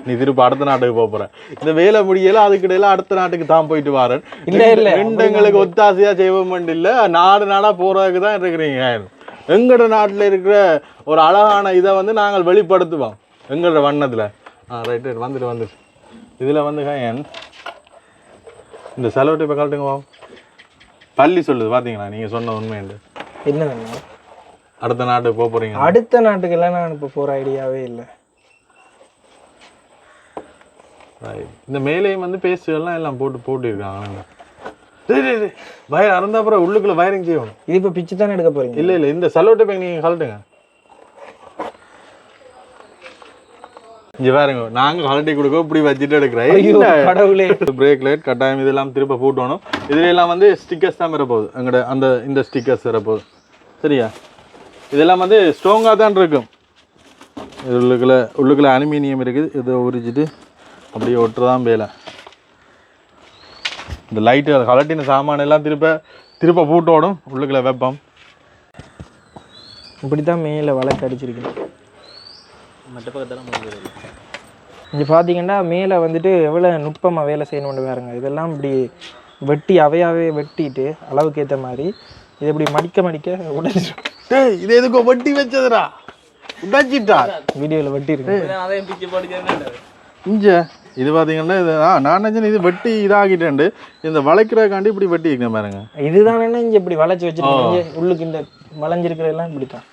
நீ திருப்ப அடுத்த நாட்டுக்கு போற. இந்த வேலை முடியல, அதுக்கிடையில அடுத்த நாட்டுக்கு தான் போயிட்டு வரேன். எங்களுக்கு ஒத்தாசையா செய்வோம் இல்ல, நாடா போறதுக்கு தான் இருக்கிறீங்க. எங்களோட நாட்டுல இருக்கிற ஒரு அழகான இதை வந்து நாங்கள் வெளிப்படுத்துவோம் எங்களோட வண்ணத்துல. ரைட் வந்துட்டு இதுல வந்து இந்த செலவு இப்ப கழட்டுங்க. பள்ளி சொல்லுது பாத்தீங்களா, நீங்க சொன்ன உண்மை என்ன அடுத்த நாட்டுக்கு போக போறீங்க. அடுத்த நாட்டுக்கு எல்லாம் நான் இப்ப போற ஐடியாவே இல்லை. இந்த மேலேயும் வந்து பேஸ்ட்லாம் எல்லாம் போட்டுருக்காங்க. வயர் அறந்தா அப்புறம் உள்ளுக்குள்ள வயரிங் செய்யணும். இது இப்போ பிச்சு தானே எடுக்க போறீங்க? இல்லை இந்த சலோட்டை பேக் நீங்கள் கழட்டுங்க. இங்கே பாருங்க, நாங்கள் கழட்டி கொடுக்க இப்படி வச்சுட்டு எடுக்கிறேன். பிரேக் லைட் கட்டாயம் இதெல்லாம் திரும்ப போட்டணும். இதுல எல்லாம் வந்து ஸ்டிக்கர்ஸ் தான் வரப்போகுது. எங்கள்ட இந்த ஸ்டிக்கர்ஸ் வரப்போகுது. சரியா? இதெல்லாம் வந்து ஸ்ட்ராங்காக தான் இருக்கும். உள்ளுக்குள்ள அலுமினியம் இருக்குது. இதை உரிச்சிட்டு அப்படியே ஒட்டுறதான் வேலை. இந்த லைட்டு கலட்டின சாமான எல்லாம் திருப்ப பூட்டோடும் உள்ளுக்குள்ள வெப்பம். இப்படி தான் மேலே வழக்கு அடிச்சிருக்கேன். இங்கே பார்த்தீங்கன்னா மேலே வந்துட்டு எவ்வளோ நுட்பமாக வேலை செய்யணும்னு பாருங்க. இதெல்லாம் இப்படி வெட்டி அவையாவே வெட்டிட்டு அளவுக்கு ஏற்ற மாதிரி இது இப்படி மடிக்க உடைச்சிடும். இது எதுக்கோ வெட்டி வச்சதுடா, உடைச்சிட்டா வீடியோவில் வெட்டிருக்கு. இங்கே இது பார்த்தீங்கன்னா இது நான் நினச்சேன் இது வெட்டி இதாகிட்டேன். இந்த வளைக்கிறக்காண்டி இப்படி வெட்டி இருக்கேன் பாருங்க. இதுதான் என்ன இங்கே இப்படி வளைச்சி வச்சுருக்கீங்க. உள்ளுக்கு இந்த வளைஞ்சிருக்கிறதெல்லாம் இப்படி தான்.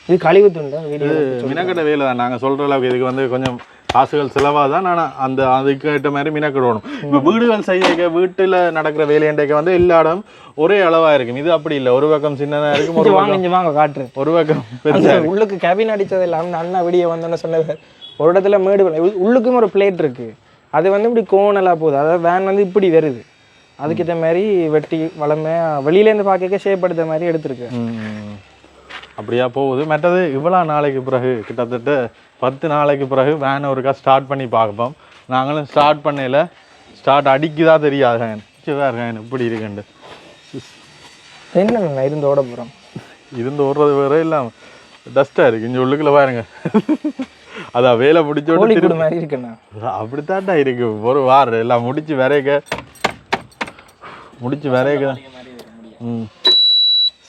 இது கழிவு துண்டு. வீடியோ மினக்கட்ட வேலை தான். நாங்கள் சொல்கிற அளவுக்கு இதுக்கு வந்து கொஞ்சம் காசுகள் செலவாக தான். ஆனால் அதுக்கு ஏற்ற மாதிரி மினக்கிடணும். இப்போ வீடுகள் செய்ய வீட்டில் நடக்கிற வேலையண்டைக்கு வந்து எல்லா இடம் ஒரே அளவாக இருக்கும். இது அப்படி இல்லை, ஒரு பக்கம் சின்னதாக இருக்கும், ஒரு வாங்க காட்டுறேன். ஒரு பக்கம் உள்ளுக்கு கேபின் அடித்தது இல்லை. அந்த அண்ணா வீடியோ வந்தோன்னு சொன்னது ஒரு இடத்துல மேடு உள்ளுக்கும் ஒரு பிளேட் இருக்குது. அது வந்து இப்படி கோணலாக போகுது. அதாவது வேன் வந்து இப்படி வருது. அதுக்கேற்ற மாதிரி வெட்டி வளமை வெளியிலேருந்து பார்க்க ஷேப் எடுத்த மாதிரி எடுத்துருக்கு. அப்படியா போகுது. மற்றது இவ்வளோ நாளைக்கு பிறகு கிட்டத்தட்ட 10 நாளைக்கு பிறகு வேன் ஒருக்கா ஸ்டார்ட் பண்ணி பார்ப்போம். நாங்களும் ஸ்டார்ட் பண்ணல, ஸ்டார்ட் அடிக்குதா தெரியாது. வேறு இப்படி இருக்குண்டு என்ன இருந்து ஓட போகிறோம். இருந்து ஓடுறது வேற இல்லாமல் டஸ்ட்டாக இருக்குது. இங்கே உள்ளுக்குள்ள பாருங்க. அதான் வேலை பிடிச்சோடு மாதிரி இருக்குண்ணா. அப்படித்தாட்டா இருக்கு. ஒரு வாரம் எல்லாம் முடிச்சு வரைக்க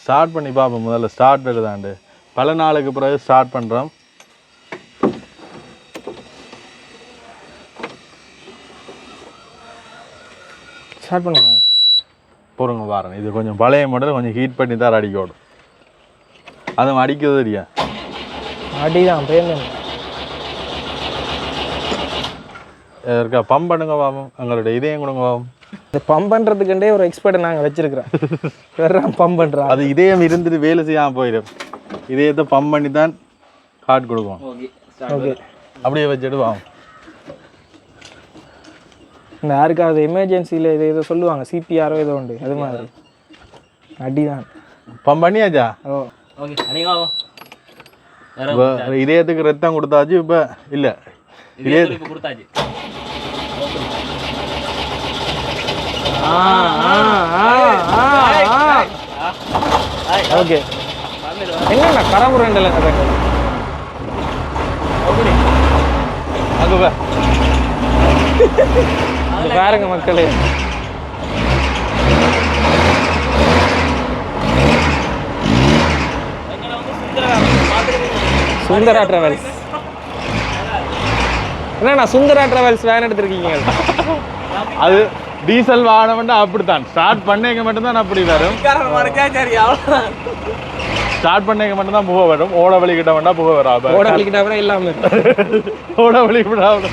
ஸ்டார்ட் பண்ணி பார்ப்போம். முதல்ல ஸ்டார்ட் எழுதாண்டு பல நாளுக்கு பிறகு ஸ்டார்ட் பண்ணுறோம். ஸ்டார்ட் பண்ணுங்க பொறுங்க பாருங்க. இது கொஞ்சம் பழைய மாடல், கொஞ்சம் ஹீட் பண்ணி தான் அடிக்கணும். அதுவும் அடிக்கிறது இல்லையா, அடிதான் பேருந்து இருக்கா. பம்ப் பண்ணுங்க பாவம், எங்களோட இதயம் கொடுங்க பாவம். இந்த பம்ப் பண்ணுறதுக்குண்டே ஒரு எக்ஸ்பர்ட் நாங்கள் வச்சிருக்கிறோம். வேற பம்ப் பண்ணுறோம். அது இதயம் இருந்துட்டு வேலை செய்யாமல் போயிடும். இதயத்தை பம்ப் பண்ணி தான் ஹார்ட் கொடுக்கும். ஓகே, அப்படியே வச்சுட்டு வாங்க. இந்த யாருக்காவது எமர்ஜென்சியில் இது ஏதோ சொல்லுவாங்க, சிபிஆரோ ஏதோ உண்டு, அது மாதிரி அடிதான். பம்ப் பண்ணியாச்சா? ஓ ஓகே. இதயத்துக்கு ரத்தம் கொடுத்தாச்சு. இப்போ இல்லை, இதயத்துக்கு கொடுத்தாச்சு. ஓகே. என்னண்ணா கரமுரண்டல அங்கே பாருங்க மக்களே. சுந்தரா டிராவல்ஸ். என்னண்ணா சுந்தரா டிராவல்ஸ் வேன் எடுத்திருக்கீங்க? அது டீசல் வாகனம் அப்படித்தான். ஸ்டார்ட் பண்ணீங்க மட்டும்தான் அப்படி வரும். ஸ்டார்ட் பண்ணீங்க மட்டும்தான் புகை வரும். ஓட வலிக்கிட்ட வேண்டாம் புகை வராது. ஓட வலிக்கிட்ட வேணா இல்லாம ஓட வலிக்கிட்ட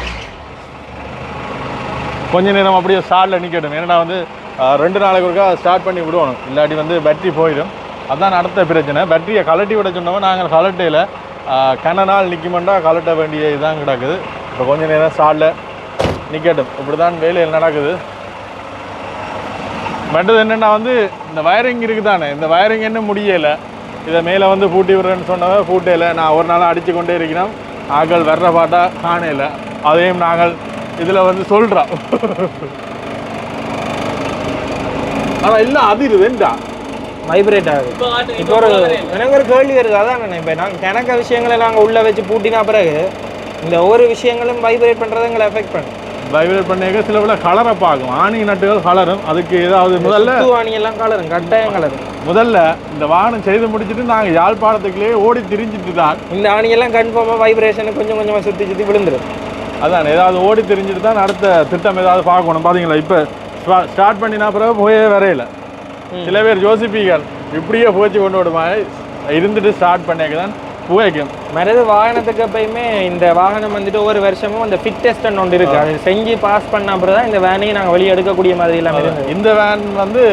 கொஞ்ச நேரம் அப்படியே ஸ்டார்ட்ல நிற்கட்டும். ஏன்னா வந்து 2 நாளைக்கு ஒருக்கா ஸ்டார்ட் பண்ணி விடுவோம். இல்லாட்டி வந்து பேட்டரி போயிடும். அதுதான் அடுத்த பிரச்சனை. பேட்டரியை கலட்டி விட சொன்னோம். நாங்கள் கலட்டையில் கன நாள் நிற்குமெண்டா கலட்ட வேண்டிய இதுதான் கிடக்குது. இப்போ கொஞ்ச நேரம் ஸ்டார்ட்ல நிற்கட்டும். இப்படி தான் வேலையில் நடக்குது. மற்றது என்னென்னா வந்து இந்த வயரிங் இருக்குது தானே, இந்த வயரிங் என்ன முடியலை. இதை மேலே வந்து பூட்டி விடுறேன்னு சொன்னதை பூட்டையில் நான் ஒரு நாளாக அடித்து கொண்டே இருக்கிறோம். ஆக்கள் வர்ற பாட்டா காணையில். அதையும் நாங்கள் இதில் வந்து சொல்கிறோம். ஆனால் இல்லை அதிருதுண்டா, வைப்ரேட் ஆகுது. இப்போ எனக்கு ஒரு கேள்வி வருது. அதான் இப்போ நாங்கள் கணக்க விஷயங்களை நாங்கள் உள்ளே வச்சு பூட்டினா பிறகு இந்த ஒவ்வொரு விஷயங்களும் வைப்ரேட் பண்ணுறதை எங்களை எஃபெக்ட் பண்ணும். வைப்ரேட் பண்ணிக்க சில விட கலரை பார்க்கும். ஆணி நட்டுகள் கலரும். அதுக்கு ஏதாவது முதல்ல ஆணி எல்லாம் கலரும், கட்டாயம் கலரும். முதல்ல இந்த வாகனம் செய்து முடிச்சுட்டு நாங்கள் யாழ்ப்பாணத்துக்குள்ளேயே ஓடி திரிஞ்சிட்டு தான் இந்த ஆணியெல்லாம் கன்ஃபார்மாக வைப்ரேஷனை கொஞ்சம் கொஞ்சமாக சுற்றி விழுந்துடும். அதான் ஏதாவது ஓடி தெரிஞ்சுட்டு தான் அடுத்த திட்டம் ஏதாவது பார்க்கணும். பார்த்தீங்களா, இப்போ ஸ்டார்ட் பண்ணினா பிறகு போயே வரையில. சில பேர் யோசிப்பீர்கள் இப்படியே போச்சு கொண்டு விடுமா, இருந்துட்டு ஸ்டார்ட் பண்ணிக்க தான் புகைக்கும். மற்றது வாகனத்துக்கு எப்பயுமே இந்த வாகனம் வந்துட்டு ஒவ்வொரு வருஷமும் அந்த ஃபிட் டெஸ்ட்னு ஒன்று இருக்குது. அது செஞ்சு பாஸ் பண்ண அப்புறம் தான் இந்த வேனையும் நாங்கள் வெளியே எடுக்கக்கூடிய மாதிரி எல்லாம் இருக்குது. இந்த வேன் வந்து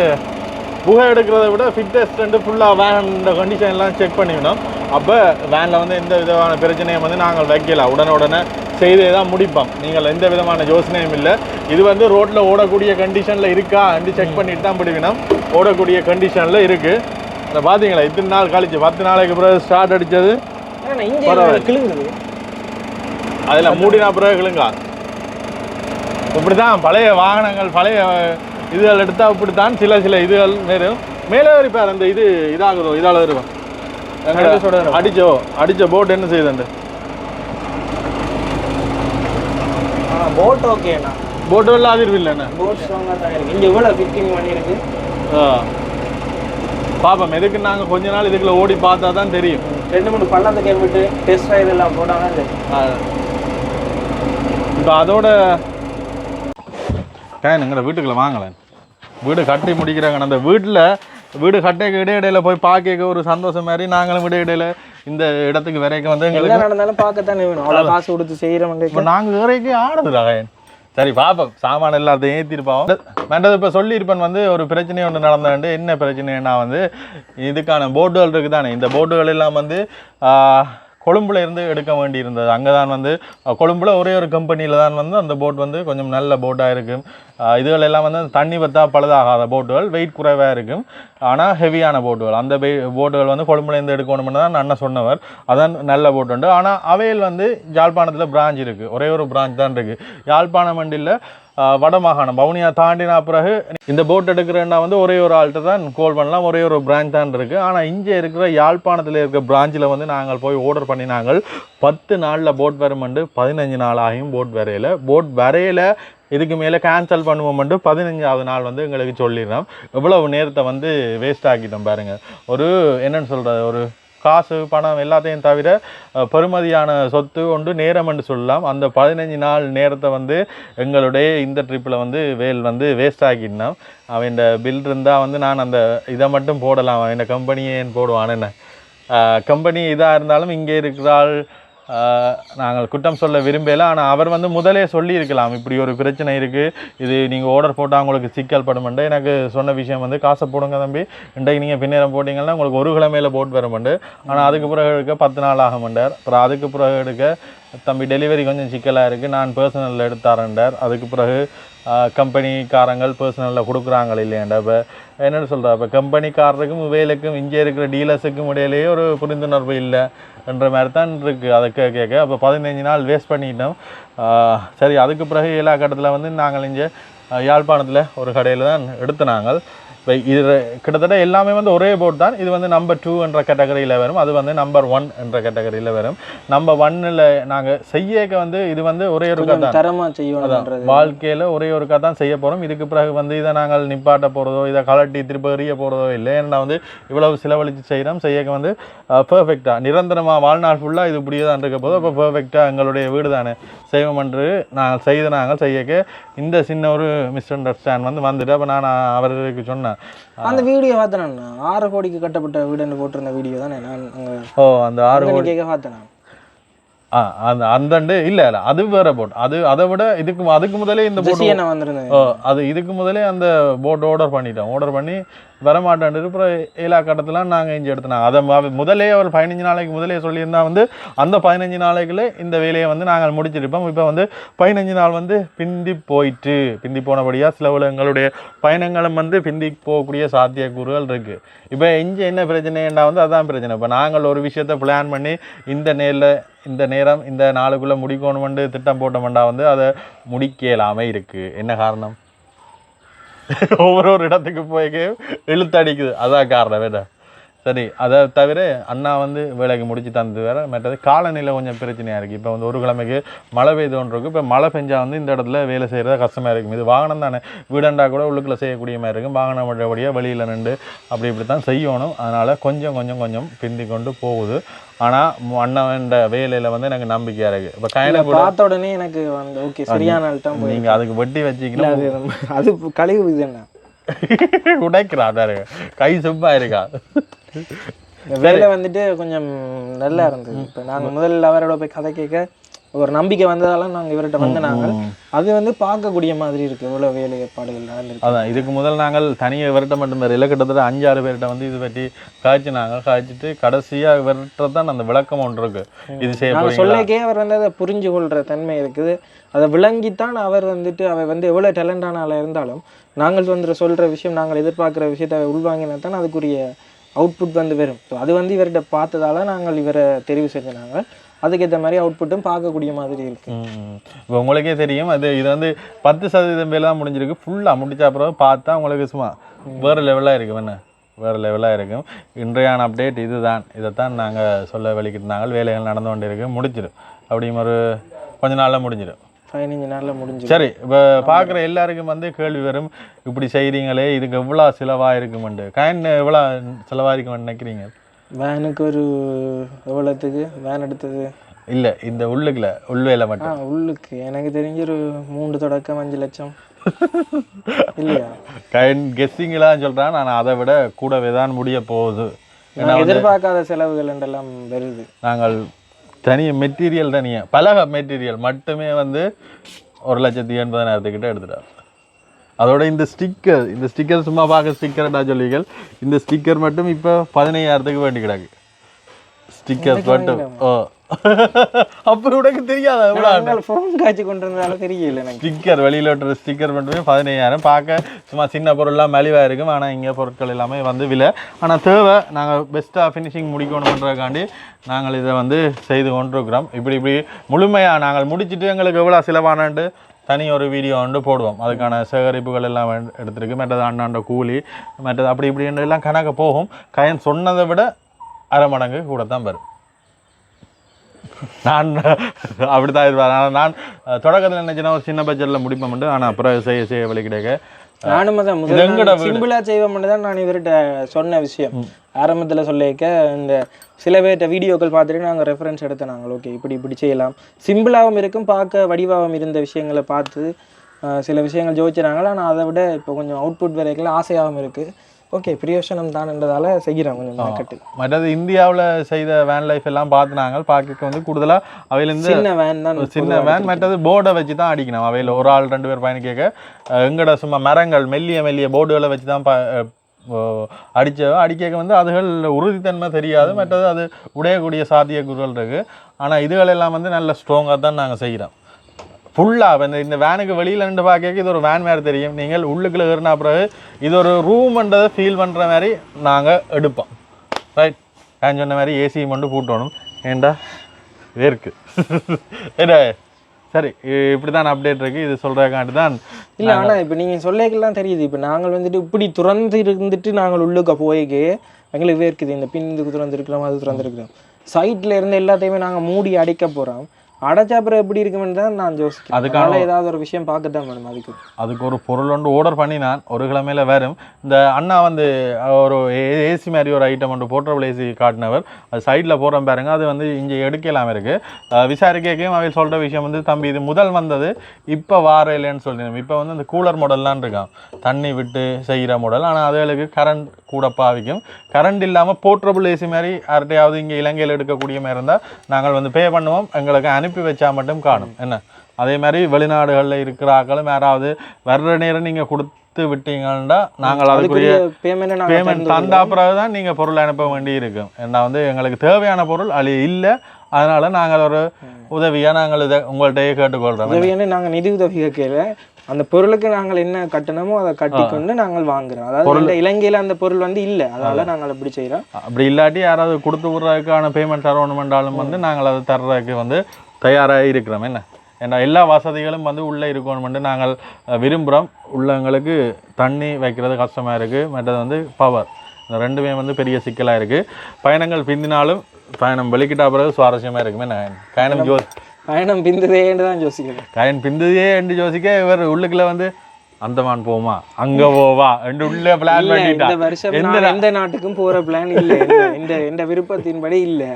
புகை எடுக்கிறத விட ஃபிட் டெஸ்ட் ஃபுல்லாக வேன் கண்டிஷன் எல்லாம் செக் பண்ணிக்கணும். அப்போ வேனில் வந்து எந்த விதமான பிரச்சனையும் வந்து நாங்கள் வைக்கலாம். உடனே செய்தே தான் முடிப்போம். நீங்கள் எந்த விதமான யோசனையும் இல்லை. இது வந்து ரோட்டில் ஓடக்கூடிய கண்டிஷனில் இருக்கா அப்படி செக் பண்ணிட்டு தான் முடிக்கணும். ஓடக்கூடிய கண்டிஷனில் இருக்குது. அதை பார்த்தீங்களா, இத்தனை நாள் கழிச்சு 10 நாளைக்கு பிறகு ஸ்டார்ட் அடித்தது கிளுங்குது. அதில் மூடினா பிறகு கிளுங்கா. இப்படி தான் பழைய வாகனங்கள், பழைய இதுகள் எடுத்தால் அப்படித்தான் சில இதுகள் நேரம் மேலே இருப்பார் அந்த இது இதாகுதோ இதால் இருக்கும் அடிச்ச போட் என்ன செய்யுதுண்டு போட் ஓகேண்ணா போட்டு எல்லாம் அதிர்வில்லைண்ணா போட் ஸ்ட்ராங்காக தான் இருக்குது இங்கே எவ்வளோ ஃபிட்டிங் பண்ணியிருக்கு பாப்போம் எதுக்கு நாங்கள் கொஞ்ச நாள் இதுக்குள்ள ஓடி பார்த்தா தான் தெரியும் 2-3 பள்ளத்துக்கு விட்டு டெஸ்ட் ரைடு எல்லாம் போட்டால் தான் தெரியும் இப்போ அதோட எங்கட வீட்டுக்குள்ள வாங்கலேன் வீடு கட்டி முடிக்கிறாங்க அந்த வீடு கட்டைக்கு இடையிடையில போய் பார்க்க ஒரு சந்தோஷம் மாதிரி நாங்களும் இடையிடையில இந்த இடத்துக்கு வரைக்கும் வந்து எங்களுக்கு நடந்தாலும் பார்க்கத்தானே வேணும் அவ்வளோ காசு கொடுத்து செய்கிறவங்க இப்போ நாங்கள் வரைக்கும் ஆடுதுடா சரி பாப்போம் சாமான எல்லாத்தையும் ஏற்றிருப்போம் வேண்டது இப்போ சொல்லியிருப்பேன் வந்து ஒரு பிரச்சனை ஒன்று நடந்தாண்டு என்ன பிரச்சனைன்னா வந்து இதுக்கான போட்டுகள் இருக்குது தானே இந்த போட்டுகள் எல்லாம் வந்து கொழும்புல இருந்து எடுக்க வேண்டி இருந்தது அங்கே தான் வந்து கொழும்புல ஒரே ஒரு கம்பெனியில் தான் வந்து அந்த போட் வந்து கொஞ்சம் நல்ல போட்டாக இருக்கும் இதுகள் எல்லாம் வந்து தண்ணி பற்றா பழுதாகாத போட்டுகள் வெயிட் குறைவாக இருக்கும் ஆனால் ஹெவியான போட்டுகள் அந்த போட்டுகள் வந்து கொழும்புலேருந்து எடுக்கணும்னு தான் அண்ணன் சொன்னவர் அதான் நல்ல போட்டு உண்டு ஆனால் அவையில் வந்து யாழ்ப்பாணத்தில் பிரான்ச் இருக்குது ஒரே ஒரு பிரான்ச் தான் இருக்குது யாழ்ப்பாணம் மண்டியில் வடமாகாணம் வவுனியா தாண்டினா பிறகு இந்த போட் எடுக்கிறேன்னா வந்து ஒரே ஒரு ஆள்கிட்ட தான் கால் பண்ணலாம் ஒரே ஒரு பிரான்ச் தான் இருக்குது ஆனால் இங்கே இருக்கிற யாழ்ப்பாணத்தில் இருக்கிற பிரான்ச்சில் வந்து நாங்கள் போய் ஆர்டர் பண்ணி நாங்கள் 10 நாளில் போட் வருமெண்டு 15 நாள் ஆகியும் போட் வரையில் இதுக்கு மேலே கேன்சல் பண்ணுவோம்ட்டு 15ஆவது நாள் வந்து எங்களுக்கு சொல்லிடுறோம் எவ்வளவு நேரத்தை வந்து வேஸ்ட் ஆக்கிட்டோம் பாருங்கள் ஒரு என்னன்னு சொல்கிறது ஒரு காசு பணம் எல்லாத்தையும் தவிர பெருமதியான சொத்து ஒன்று நேரம் என்று சொல்லலாம் அந்த 15 நாள் நேரத்தை வந்து எங்களுடைய இந்த ட்ரிப்பில் வந்து வந்து வேஸ்ட் ஆக்கிட்டோம் அவன் பில் இருந்தால் வந்து நான் அந்த இதை மட்டும் போடலாம் அவன் கம்பெனியே போடுவான் என்ன கம்பெனி இதாக இருந்தாலும் இங்கே இருக்கிறாள் நாங்கள் குற்றம் சொல்ல விரும்பலை ஆனால் அவர் வந்து முதலே சொல்லியிருக்கலாம் இப்படி ஒரு பிரச்சனை இருக்குது இது நீங்கள் ஆர்டர் போட்டால் உங்களுக்கு சிக்கல் படுமெண்டு எனக்கு சொன்ன விஷயம் வந்து காசை போடுங்க தம்பி இன்றைக்கு நீங்கள் பின்னேரம் போட்டிங்கன்னா உங்களுக்கு ஒரு கிழமையில் போட்டு வருமெண்டு ஆனால் அதுக்கு பிறகு எடுக்க 10 நாள் ஆகுமெண்டார் அப்புறம் அதுக்கு பிறகு எடுக்க தம்பி டெலிவரி கொஞ்சம் சிக்கலாக இருக்குது நான் பர்சனலில் எடுத்தாரண்டார் அதுக்கு பிறகு கம்பெனிக்காரங்கள் பர்சனலில் கொடுக்குறாங்க இல்லையாண்டா இப்போ என்னென்னு சொல்கிறா இப்போ கம்பெனிக்காரருக்கும் வேலைக்கும் இங்கே இருக்கிற டீலர்ஸுக்கும் இடையிலேயே ஒரு புரிந்துணர்வு இல்லை என்ற மாதிரி தான் இருக்குது அதை கேட்க அப்போ 15 நாள் வேஸ்ட் பண்ணிட்டோம் சரி அதுக்கு பிறகு எல்லா கட்டத்தில் வந்து நாங்கள் இங்கே யாழ்ப்பாணத்தில் ஒரு கடையில் தான் எடுத்து நாங்கள் இப்போ இது கிட்டத்தட்ட எல்லாமே வந்து ஒரே போட் தான் இது வந்து நம்பர் 2 என்ற கேட்டகரியில் வரும் அது வந்து நம்பர் 1 என்ற கேட்டகரியில் வரும் நம்பர் 1ல் நாங்கள் செய்யக்க வந்து இது வந்து ஒரே ஒரு தரமாக செய்யணும் வாழ்க்கையில் ஒரே ஒரு தான் செய்ய போகிறோம் இதுக்கு பிறகு வந்து இதை நாங்கள் நிப்பாட்ட போகிறதோ இதை கலட்டி திருப்ப எறிய போகிறதோ இல்லை ஏன்னா வந்து இவ்வளவு செலவழித்து செய்கிறோம் செய்யக்க வந்து பெர்ஃபெக்டாக நிரந்தரமாக வாழ்நாள் ஃபுல்லாக இது இப்படியே தான் இருக்க போதும் அப்போ பெர்ஃபெக்டாக எங்களுடைய வீடு தானே செய்வோம் என்று நாங்கள் செய்யக்க இந்த சின்ன ஒரு மிஸ் அண்டர்ஸ்டாண்ட் வந்து வந்துட்டு அப்போ நான் அவருக்கு சொன்னேன் அந்த வீடியோ பார்த்தேன் 6 கோடிக்கு கட்டப்பட்ட வீடுன்னு போட்டிருந்த வீடியோ தானே நான் அந்த 6 கோடி பார்த்தேன் அந்த இல்ல அது வேற போட் அது அதை விட அதுக்கு முதலே இந்த போட் வந்திருந்தேன் அது இதுக்கு முதலே அந்த போட் ஆர்டர் பண்ணி வரமாட்டேன் அப்புறம் எல்லா கட்டத்திலாம் நாங்கள் இங்கே எடுத்தோம் அதை முதலே ஒரு 15 நாளைக்கு முதலே சொல்லியிருந்தா வந்து அந்த 15 நாளைக்குள்ளே இந்த வேலையை வந்து நாங்கள் முடிச்சிருப்போம் இப்போ வந்து 15 நாள் வந்து பிந்தி போனபடியாக சில எங்களுடைய பயணங்களும் வந்து பிந்தி போகக்கூடிய சாத்தியக்கூறுகள் இருக்குது இப்போ இங்கே என்ன பிரச்சனைன்னா வந்து அதான் பிரச்சனை இப்போ நாங்கள் ஒரு விஷயத்தை பிளான் பண்ணி இந்த நேரம் இந்த நாளுக்குள்ளே முடிக்கணுமெண்டு திட்டம் போட்டோம்டா வந்து அதை முடிக்கலாமே இருக்குது என்ன காரணம் ஒவ்வொரு இடத்துக்கு போய் இழுத்தடிக்குது அதான் காரணம் வேற சரி அதை தவிர அண்ணா வந்து வேலைக்கு முடிச்சு தந்தது வேற மற்றது காலநிலை கொஞ்சம் பிரச்சனையாக இருக்குது இப்போ வந்து ஒரு கிழமைக்கு மழை பெய்து ஒன்று இருக்குது இப்போ மழை பெஞ்சால் வந்து இந்த இடத்துல வேலை செய்கிறது கஷ்டமாக இருக்கும் இது வாகனம் தானே வீடண்டா கூட உள்ளுக்குள்ளே செய்யக்கூடிய மாதிரி இருக்கும் வாகனம் மற்றபடியாக வெளியில் நின்று இப்படி தான் செய்யணும் அதனால் கொஞ்சம் பிந்தி கொண்டு போகுது ஆனால் அண்ணன் வேலையில் வந்து எனக்கு நம்பிக்கையாக இருக்குது இப்போ கையில் பார்த்த உடனே எனக்கு வந்து ஓகே சரியான நீங்கள் அதுக்கு வெட்டி வச்சிக்கலாம் அது கழிவு இது என்ன உடைக்கிறாரு கை சும்மா இருக்கா வேலை வந்துட்டு கொஞ்சம் நல்லா இருந்தது இப்போ நாங்கள் முதல்ல அவரோட போய் கதை கேட்க ஒரு நம்பிக்கை வந்ததால நாங்கள் இவர்கிட்ட வந்து நாங்கள் அது வந்து பார்க்கக்கூடிய மாதிரி இருக்குது எவ்வளோ வேலை ஏற்பாடுகள் நடந்துருக்கு அதான் இதுக்கு முதல் நாங்கள் தனியாக விரட்ட மட்டும் இல்லை கிட்டத்தட்ட 5-6 பேர்கிட்ட வந்து இது பற்றி காய்ச்சிட்டு கடைசியாக விரட்டுறதான் அந்த விளக்கம் ஒன்று இருக்கு இது செய்ய சொல்லக்கே அவர் வந்து அதை புரிஞ்சு கொள்கிற தன்மை இருக்குது அதை விளங்கித்தான் அவர் வந்துட்டு அவர் வந்து எவ்வளோ டேலண்டான ஆளாக இருந்தாலும் நாங்கள் வந்து சொல்கிற விஷயம் நாங்கள் எதிர்பார்க்குற விஷயத்தை உள்வாங்கினா தான் அதுக்குரிய அவுட்புட் வந்து வரும். ஸோ அது வந்து இவர்கிட்ட பார்த்ததால நாங்கள் இவரை தெரிவு செஞ்சாங்க. அதுக்கேற்ற மாதிரி அவுட்புட்டும் பார்க்கக்கூடிய மாதிரி இருக்கு. இப்போ உங்களுக்கே தெரியும் இது வந்து 10% பேர் தான் முடிஞ்சிருக்கு. ஃபுல்லாக முடிச்ச அப்புறம் பார்த்தா உங்களுக்கு சும்மா வேறு லெவலாக இருக்கும். என்ன வேறு லெவலாக இருக்கும். இன்றையான அப்டேட் இதுதான். இதைத்தான் நாங்கள் சொல்ல வெளிக்கிட்டாங்க. வேலைகள் நடந்து கொண்டு இருக்கு, முடிச்சிடும். அப்படியும் ஒரு கொஞ்ச நாளில் முடிஞ்சிடும். 15 நாளில் முடிஞ்சு. சரி, இப்போ பார்க்குற எல்லாருக்கும் வந்து கேள்வி வரும், இப்படி செய்கிறீங்களே இதுக்கு எவ்வளோ செலவாக இருக்குமெண்டு. காயின் எவ்வளோ செலவாக இருக்குமென்னு நினைக்கிறீங்க? வேனுக்கு ஒரு எவ்வளோத்துக்கு வேன் எடுத்தது இல்லை, இந்த உள்வேலை மட்டும். உள்ளுக்கு எனக்கு தெரிஞ்சு ஒரு 3 தொடக்கம் 5 லட்சம் இல்லையா? காயின் கெஸ்ஸிங்கெல்லாம் சொல்கிறேன். நான் அதை விட கூடவே தான் முடிய போகுது. எதிர்பார்க்காத செலவுகள் என்றெல்லாம் வருது. நாங்கள் மெட்டீரியல் பலக மெட்டீரியல் மட்டுமே வந்து 1,80,000 எடுத்துட்டார். அதோட இந்த ஸ்டிக்கர் சும்மா பார்க்க ஸ்டிக்கர்டா சொல்லிகள். இந்த ஸ்டிக்கர் மட்டும் இப்போ 15,000 வேண்டி கிடக்கு. ஸ்டிக்கர்ஸ் மட்டும். அப்புறம் உனக்கு தெரியாதா எவ்வளோ ஃபோன் காய்ச்சி கொண்டு வந்தால தெரியல. ஸ்டிக்கர் வெளியில் ஓட்டுற ஸ்டிக்கர் மட்டுமே 15,000. பார்க்க சும்மா சின்ன பொருள்லாம் மலிவாக இருக்கும். ஆனால் இங்கே பொருட்கள் எல்லாமே வந்து விலை. ஆனால் தேவை நாங்கள் பெஸ்ட்டாக ஃபினிஷிங் முடிக்கணுன்றதுக்காண்டி நாங்கள் இதை வந்து செய்து கொண்டிருக்கிறோம். இப்படி முழுமையாக நாங்கள் முடிச்சுட்டு எங்களுக்கு எவ்வளோ செலவானன்ட்டு தனி ஒரு வீடியோ வந்து போடுவோம். அதுக்கான சேகரிப்புகள் எல்லாம் எடுத்துருக்கு. மற்றது அண்ணாண்ட கூலி மற்றது அப்படி இப்படின்னு எல்லாம் கணக்கு போகும். கயன் சொன்னதை விட 1/2 மடங்கு கூட தான் வரும். நான் அப்படித்தான் இருப்பேன். ஆனால் நான் தொடக்கத்தில் நினைச்சேன்னா ஒரு சின்ன பட்ஜெட்டில் முடிப்போம். ஆனால் அப்புறம் செய்ய வழி கிடைக்க நானும் தான் சிம்பிளாக செய்வோம் தான் நான் இவர்கிட்ட சொன்ன விஷயம். ஆரம்பத்தில் சொல்லிக்க இந்த சில பேர்கிட்ட வீடியோக்கள் பார்த்துட்டு நாங்கள் ரெஃபரன்ஸ் எடுத்தோம். நாங்கள் ஓகே இப்படி செய்யலாம், சிம்பிளாகவும் இருக்கும், பார்க்க வடிவாகவும் இருந்த விஷயங்களை பார்த்து சில விஷயங்கள் ஜோதிச்சினாங்களா. ஆனால் அதை விட இப்போ கொஞ்சம் அவுட்புட் வரைக்கும் ஆசையாகவும் இருக்குது. ஓகே பிரியோஷனம் தான்ன்றதால செய்கிறோம் கொஞ்சம் மார்க்கெட்டு. மற்றது இந்தியாவில் செய்த வேன் லைஃப் எல்லாம் பார்த்துனாங்க. பார்க்க வந்து கூடுதலாக அவையிலேருந்து சின்ன வேன் தான், சின்ன வேன். மற்றது போர்டை வச்சு தான் அடிக்கணும். அவையில் ஒரு ஆள் 2 பேர் பயணிக்க எங்கட சும்மா மரங்கள் மெல்லிய போர்டுகளை வச்சு தான் அடிக்க வந்து அதுகள் உறுதித்தன்மை தெரியாது. மற்றது அது உடையக்கூடிய சாத்தியக்கூறுகள் இருக்குது. ஆனால் இதுகளெல்லாம் வந்து நல்ல ஸ்ட்ராங்காக தான் நாங்கள் செய்கிறோம். ஃபுல்லாக இந்த வேனுக்கு வெளியில் நின்று பார்க்க இது ஒரு வேன் மாதிரி தெரியும். நீங்கள் உள்ளுக்குள்ளே ஏறினா பிறகு இது ஒரு ரூம்ன்றதை ஃபீல் பண்ணுற மாதிரி நாங்கள் எடுப்போம். ரைட், நான் சொன்ன மாதிரி ஏசி மட்டும் பூட்டணும். ஏண்டா வேர்க்கு என்ன. சரி, இப்படி தான் அப்டேட் இருக்குது. இது சொல்கிறக்காண்டி தான் இல்லை. ஆனால் இப்போ நீங்கள் சொல்லிக்கலாம் தெரியுது. இப்போ நாங்கள் வந்துட்டு இப்படி துறந்து இருந்துட்டு நாங்கள் உள்ளுக்க போய்க்கு எங்களுக்கு வேர்க்குது. இந்த பின் இதுக்கு திறந்துருக்கிறோம், அது திறந்துருக்கிறோம். சைட்டில் இருந்து எல்லாத்தையுமே நாங்கள் மூடி அடைக்க போகிறோம். அடைச்சாப்புறம் எப்படி இருக்குமென்னு தான் நான் யோசிக்கிறேன். அதுக்காக ஏதாவது ஒரு விஷயம் பார்க்க தான் வேணும். அதுக்கு ஒரு பொருள் ஒன்று ஆர்டர் பண்ணி நான் ஒரு கிழமையில் வரும். இந்த அண்ணா வந்து ஒரு ஏசி மாதிரி ஒரு ஐட்டம் ஒன்று போர்ட்டபிள் ஏசி காட்டினவர். அது சைடில் போகிறோம் பாருங்க. அது வந்து இங்கே எடுக்கலாம் இருக்குது. விசாரிக்கையும் அவை சொல்கிற விஷயம் வந்து தம்பி இது முதல் வந்தது இப்போ வார இல்லைன்னு சொல்லிடுவோம். இப்போ வந்து அந்த கூலர் மாடல்லாம் இருக்கான், தண்ணி விட்டு செய்கிற மாடல். ஆனால் அதுகளுக்கு கரண்ட் கூட பாவிக்கும். கரண்ட் இல்லாமல் போர்ட்டபிள் ஏசி மாதிரி யார்கிட்டையாவது இங்கே இலங்கையில் எடுக்கக்கூடிய மாதிரி இருந்தால் நாங்கள் வந்து பே பண்ணுவோம். எங்களுக்கு அனுப்பி வச்சா மட்டும் காணும். என்ன அதே மாதிரி வெளிநாடுகளில் இருக்கிற ஆக்களும் யாராவது வர்ற நேரம் நீங்கள் கொடுத்து விட்டீங்கன்னா நாங்கள் அதுக்குரிய பேமெண்ட் தந்தா பிறகு தான் நீங்கள் பொருள் அனுப்ப வேண்டி இருக்கும். ஏன்னா வந்து எங்களுக்கு தேவையான பொருள் அது இல்லை. அதனால நாங்கள் ஒரு உதவியாக நாங்கள் இதை உங்கள்கிட்டயே கேட்டுக்கொள்கிறோம். உதவியான நாங்கள் நிதி உதவி கேட்கல, அந்த பொருளுக்கு நாங்கள் என்ன கட்டணமோ அதை கட்டிக்கொண்டு நாங்கள் வாங்குறோம். அதாவது இலங்கையில் அந்த பொருள் வந்து இல்லை, அதனால நாங்கள் அப்படி செய்கிறோம். அப்படி இல்லாட்டி யாராவது கொடுத்து விடுறதுக்கான பேமெண்ட் தரணுமென்றாலும் வந்து நாங்கள் அதை தர்றதுக்கு வந்து தயாராக இருக்கிறோம். ஏன்னா எல்லா வசதிகளும் வந்து உள்ளே இருக்கணுமென்று நாங்கள் விரும்புகிறோம். உள்ளவங்களுக்கு தண்ணி வைக்கிறது கஷ்டமாக இருக்குது. மற்றது வந்து பவர், இந்த ரெண்டுமே வந்து பெரிய சிக்கலாக இருக்குது. பயணங்கள் பிந்தினாலும் பயணம் வெளிக்கிட்டா பிறகு சுவாரஸ்யமாக இருக்குமே. பயணம் பிந்ததேன்னு தான் யோசிக்கிறேன். பயணம் பிந்ததே என்று யோசிக்க இவர் உள்ளுக்குள்ள வந்து அந்தமான் போமா அங்க போவா என்று உள்ள பிளான் பண்ணிட்டா. இந்த வருஷம் எந்த நாட்டுக்கும் போற பிளான் இல்லை. இந்த விருப்பத்தின்படி இல்லை.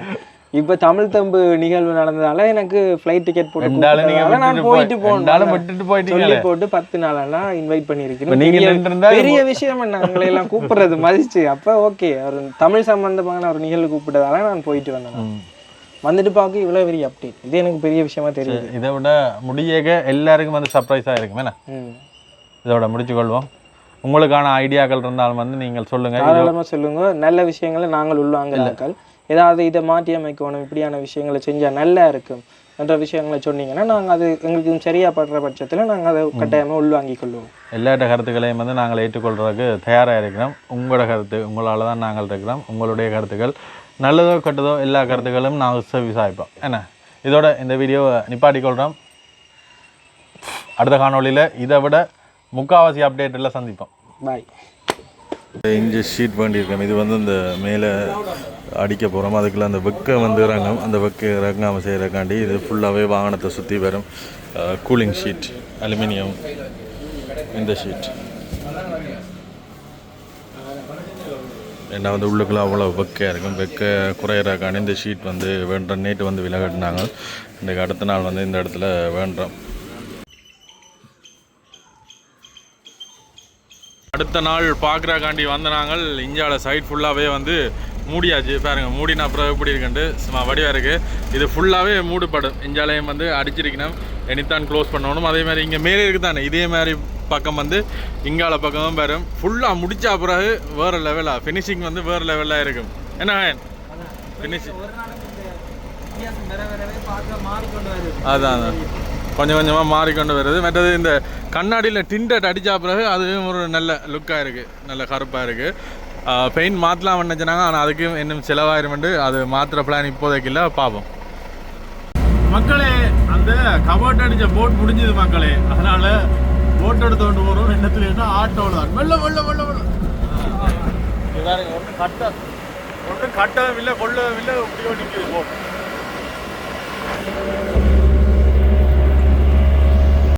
இப்ப தமிழ் தம்பு நிகழ்வு நடந்ததால எனக்கு ஃப்ளைட் டிக்கெட் போட்டு நான் போயிட்டு போட்டு 10 நாளா இன்வைட் பண்ணிருக்கேன். பெரிய விஷயம் என்ன எங்களை எல்லாம் கூப்பிடுறது மதிச்சு. அப்ப ஓகே, ஒரு தமிழ் சம்பந்தமான ஒரு நிகழ்வு கூப்பிட்டதால நான் போயிட்டு வந்தேன். வந்துட்டு பார்க்க இவ்வளவு பெரிய அப்டேட், இது எனக்கு பெரிய விஷயமா தெரியுது. இதை விட முடியக எல்லாருக்கும் வந்து சர்ப்ரைஸா இருக்குமே. இதோட முடிச்சுக்கொள்வோம். உங்களுக்கான ஐடியாக்கள் இருந்தாலும் வந்து நீங்கள் சொல்லுங்க, தாராளமாக சொல்லுங்க. நல்ல விஷயங்களை நாங்கள் உள்ளாங்கல் ஏதாவது இதை மாற்றி அமைக்கணும், இப்படியான விஷயங்களை செஞ்சால் நல்லா இருக்கும் என்ற விஷயங்களை சொன்னீங்கன்னா நாங்கள் அது எங்களுக்கு சரியாக படுற பட்சத்தில் நாங்கள் அதை கட்டாயமாக உள்வாங்கிக் கொள்வோம். எல்லாட்ட கருத்துக்களையும் வந்து நாங்கள் ஏற்றுக்கொள்கிறதுக்கு தயாராக இருக்கிறோம். உங்களோட கருத்து உங்களால் தான் நாங்கள் இருக்கிறோம். உங்களுடைய கருத்துக்கள் நல்லதோ கெட்டதோ எல்லா கருத்துக்களும் நாங்கள் விசாரிப்போம். என்ன இதோட இந்த வீடியோவை நிப்பாட்டிக்கொள்கிறோம். அடுத்த காணொலியில் இதை விட முக்கால்வாசி அப்டேட்டில் சந்திப்போம். பாய். இஞ்சி ஷீட் வேண்டியிருக்கோம். இது வந்து இந்த மேலே அடிக்க போகிறோம். அதுக்குள்ளே அந்த வெக்கை வந்து இறங்கும். அந்த வெக்கை இறங்காமல் செய்கிறக்காண்டி இது ஃபுல்லாகவே வாகனத்தை சுற்றி வரும் கூலிங் ஷீட், அலுமினியம் இந்த ஷீட். ஏன்னா வந்து உள்ளுக்குள்ள அவ்வளோ வெக்கையாக இருக்கும். வெக்கை குறையிறக்காண்டி இந்த ஷீட் வந்து வேண்ட நேற்று வந்து விலை கட்டினாங்க. இன்றைக்கு அடுத்த நாள் வந்து இந்த இடத்துல வேண்டுறோம். அடுத்த நாள் பார்க்குறக்காண்டி வந்த நாங்கள் இஞ்சால சைட் ஃபுல்லாகவே வந்து மூடியாச்சு. பாருங்க மூடினா அப்புறம் எப்படி இருக்குன்ட்டு சும்மா வடிவாக இருக்குது. இது ஃபுல்லாகவே மூடுபடும். இஞ்சாலையும் வந்து அடிச்சிருக்கணும். எனித்தான் க்ளோஸ் பண்ணணும். அதே மாதிரி இங்கே மேலே இருக்குது தானே, இதே மாதிரி பக்கம் வந்து இங்கால பக்கமும் வரும். ஃபுல்லாக முடிச்சா பிறகு வேறு லெவலாக ஃபினிஷிங் வந்து வேறு லெவலாக இருக்கும். என்ன ஃபினிஷிங் அதான் கொஞ்சம் கொஞ்சமாக மாறிக்கொண்டு வருது. மற்றது இந்த கண்ணாடியில் டிண்டட் அடித்தா பிறகு அதுவும் ஒரு நல்ல லுக்காக இருக்குது, நல்ல கருப்பாக இருக்குது. பெயிண்ட் மாற்றலாம் நினச்சினாங்க, ஆனால் அதுக்கு இன்னும் செலவாயிருமெண்டு அது மாற்றுற பிளான் இப்போதைக்கு இல்லை, பார்ப்போம். மக்களே அந்த கபோர்ட் அடித்த போட் முடிஞ்சது மக்களே. அதனால் போட் எடுத்து கொண்டு போகிறோம். எண்ணத்தில் என்ன ஆட்டோவில் தான் வெள்ள வெள்ள வெள்ள வெள்ள ஒன்றும் கட்டவும் இல்லை கொள்ளவும் இல்லை, இப்படி ஓட்டிக்குது போட்.